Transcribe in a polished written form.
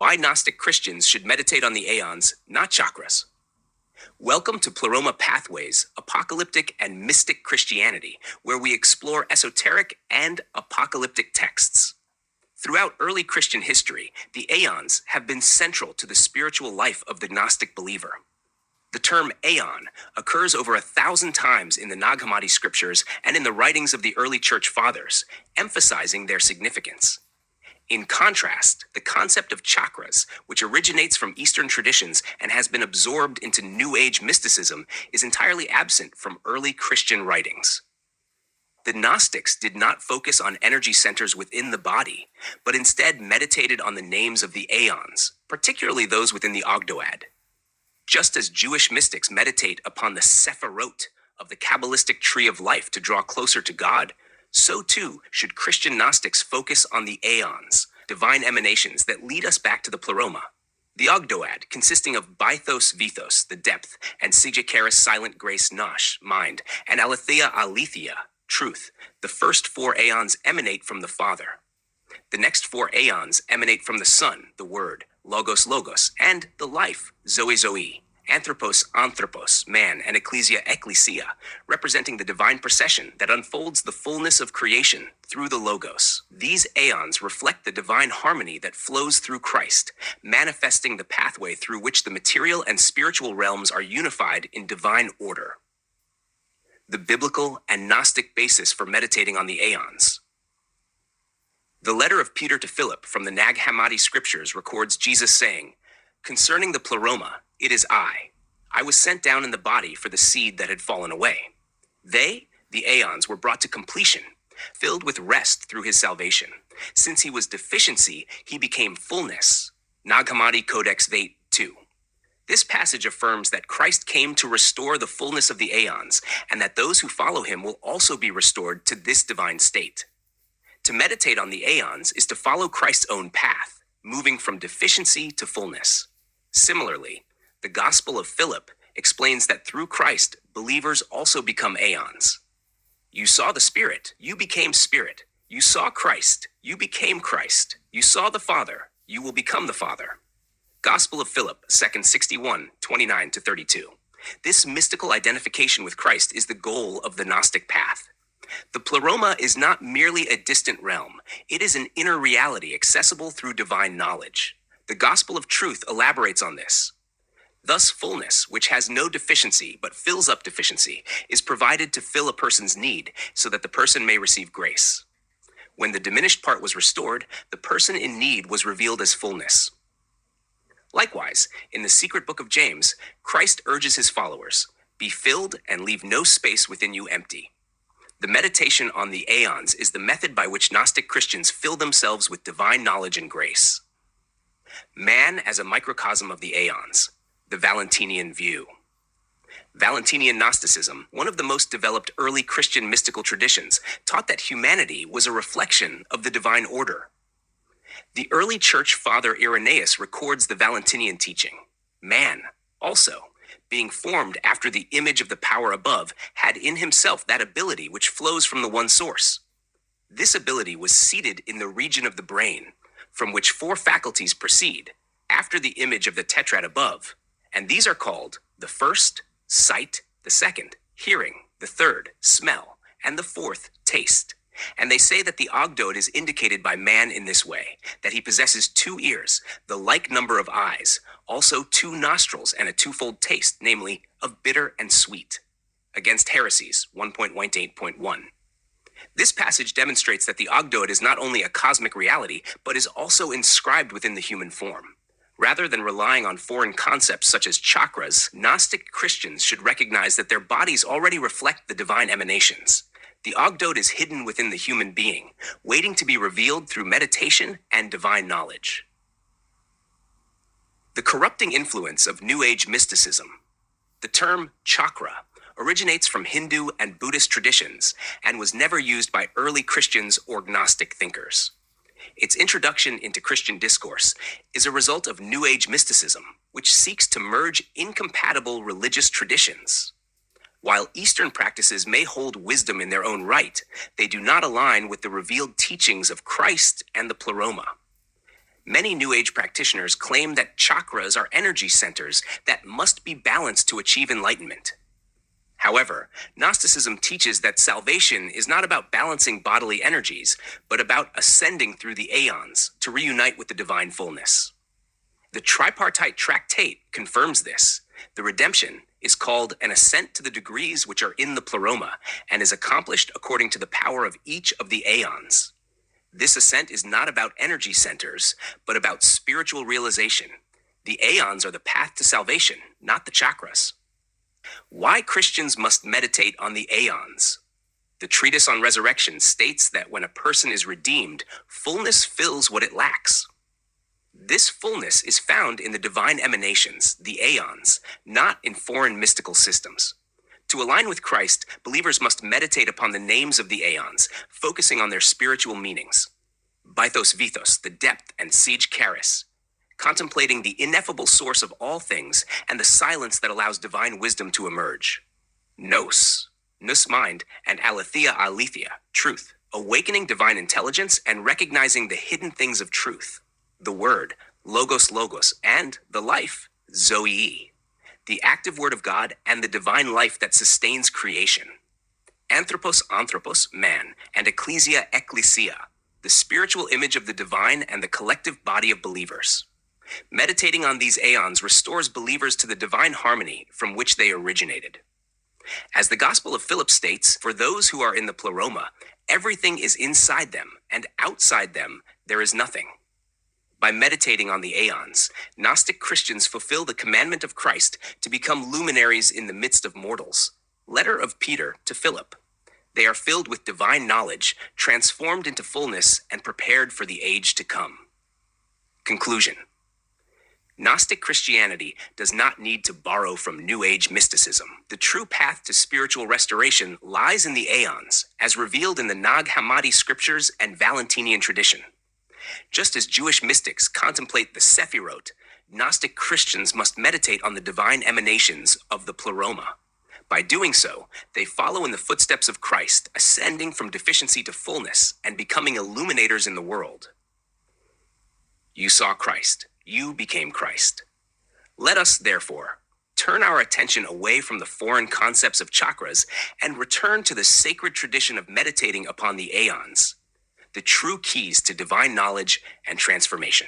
Why Gnostic Christians should meditate on the Aeons, not chakras. Welcome to Pleroma Pathways, Apocalyptic and Mystic Christianity, where we explore esoteric and apocalyptic texts. Throughout early Christian history, the Aeons have been central to the spiritual life of the Gnostic believer. The term Aeon occurs over 1,000 times in the Nag Hammadi Scriptures and in the writings of the early church fathers, emphasizing their significance. In contrast, the concept of chakras, which originates from Eastern traditions and has been absorbed into New Age mysticism, is entirely absent from early Christian writings. The Gnostics did not focus on energy centers within the body, but instead meditated on the names of the Aeons, particularly those within the Ogdoad. Just as Jewish mystics meditate upon the Sefirot of the Kabbalistic Tree of Life to draw closer to God, so too should Christian Gnostics focus on the Aeons, divine emanations that lead us back to the Pleroma. The Ogdoad, consisting of Bythos Vύθος, the depth, and Sige-Charis, silent grace, Nous, mind, and Aletheia Άλήθεια, truth, the first 4 Aeons emanate from the Father. The next 4 Aeons emanate from the Son, the Word, Logos, and the life, Zoe Ζωή, Anthropos Άνθρωπος, man, and Ecclesia Έκκλησία, representing the divine procession that unfolds the fullness of creation through the Logos. These Aeons reflect the divine harmony that flows through Christ, manifesting the pathway through which the material and spiritual realms are unified in divine order. The biblical and Gnostic basis for meditating on the Aeons. The letter of Peter to Philip from the Nag Hammadi Scriptures records Jesus saying, "Concerning the Pleroma, it is I was sent down in the body for the seed that had fallen away." They, the Aeons, were brought to completion, filled with rest through his salvation. Since he was deficiency, he became fullness. Nag Hammadi Codex Vate 2. This passage affirms that Christ came to restore the fullness of the Aeons, and that those who follow him will also be restored to this divine state. To meditate on the Aeons is to follow Christ's own path, moving from deficiency to fullness. Similarly, the Gospel of Philip explains that through Christ, believers also become Aeons. You saw the Spirit, you became Spirit. You saw Christ, you became Christ. You saw the Father, you will become the Father. Gospel of Philip, 2 61, 29-32. This mystical identification with Christ is the goal of the Gnostic path. The Pleroma is not merely a distant realm. It is an inner reality accessible through divine knowledge. The Gospel of Truth elaborates on this. Thus, fullness, which has no deficiency but fills up deficiency, is provided to fill a person's need so that the person may receive grace. When the diminished part was restored, the person in need was revealed as fullness. Likewise, in the secret book of James, Christ urges his followers, "Be filled and leave no space within you empty." The meditation on the Aeons is the method by which Gnostic Christians fill themselves with divine knowledge and grace. Man as a microcosm of the Aeons, the Valentinian view. Valentinian Gnosticism, one of the most developed early Christian mystical traditions, taught that humanity was a reflection of the divine order. The early church father Irenaeus records the Valentinian teaching. Man, also, being formed after the image of the power above, had in himself that ability which flows from the one source. This ability was seated in the region of the brain, from which 4 faculties proceed, after the image of the tetrad above, and these are called the first, sight, the second, hearing, the third, smell, and the fourth, taste. And they say that the Ogdoad is indicated by man in this way, that he possesses 2 ears, the like number of eyes, also 2 nostrils, and a twofold taste, namely, of bitter and sweet. Against Heresies, 1.18.1. This passage demonstrates that the Ogdoad is not only a cosmic reality, but is also inscribed within the human form. Rather than relying on foreign concepts such as chakras, Gnostic Christians should recognize that their bodies already reflect the divine emanations. The Ogdoad is hidden within the human being, waiting to be revealed through meditation and divine knowledge. The corrupting influence of New Age mysticism. The term chakra originates from Hindu and Buddhist traditions and was never used by early Christians or Gnostic thinkers. Its introduction into Christian discourse is a result of New Age mysticism, which seeks to merge incompatible religious traditions. While Eastern practices may hold wisdom in their own right, they do not align with the revealed teachings of Christ and the Pleroma. Many New Age practitioners claim that chakras are energy centers that must be balanced to achieve enlightenment. However, Gnosticism teaches that salvation is not about balancing bodily energies, but about ascending through the aeons to reunite with the divine fullness. The tripartite tractate confirms this. The redemption is called an ascent to the degrees which are in the Pleroma and is accomplished according to the power of each of the aeons. This ascent is not about energy centers, but about spiritual realization. The aeons are the path to salvation, not the chakras. Why Christians must meditate on the aeons? The Treatise on Resurrection states that when a person is redeemed, fullness fills what it lacks. This fullness is found in the divine emanations, the aeons, not in foreign mystical systems. To align with Christ, believers must meditate upon the names of the aeons, focusing on their spiritual meanings. Bythos Vύθος, the depth and Sige-Charis, contemplating the ineffable source of all things and the silence that allows divine wisdom to emerge. Nous mind, and Aletheia Άλήθεια, truth, awakening divine intelligence and recognizing the hidden things of truth. The word, Logos, and the life, Zoe, the active word of God and the divine life that sustains creation. Anthropos Άνθρωπος, man, and Ecclesia Έκκλησία, the spiritual image of the divine and the collective body of believers. Meditating on these aeons restores believers to the divine harmony from which they originated. As the Gospel of Philip states, for those who are in the Pleroma, everything is inside them, and outside them there is nothing. By meditating on the aeons, Gnostic Christians fulfill the commandment of Christ to become luminaries in the midst of mortals. Letter of Peter to Philip. They are filled with divine knowledge, transformed into fullness, and prepared for the age to come. Conclusion. Gnostic Christianity does not need to borrow from New Age mysticism. The true path to spiritual restoration lies in the aeons, as revealed in the Nag Hammadi Scriptures and Valentinian tradition. Just as Jewish mystics contemplate the Sefirot, Gnostic Christians must meditate on the divine emanations of the Pleroma. By doing so, they follow in the footsteps of Christ, ascending from deficiency to fullness and becoming illuminators in the world. You saw Christ. You became Christ. Let us, therefore, turn our attention away from the foreign concepts of chakras and return to the sacred tradition of meditating upon the aeons, the true keys to divine knowledge and transformation.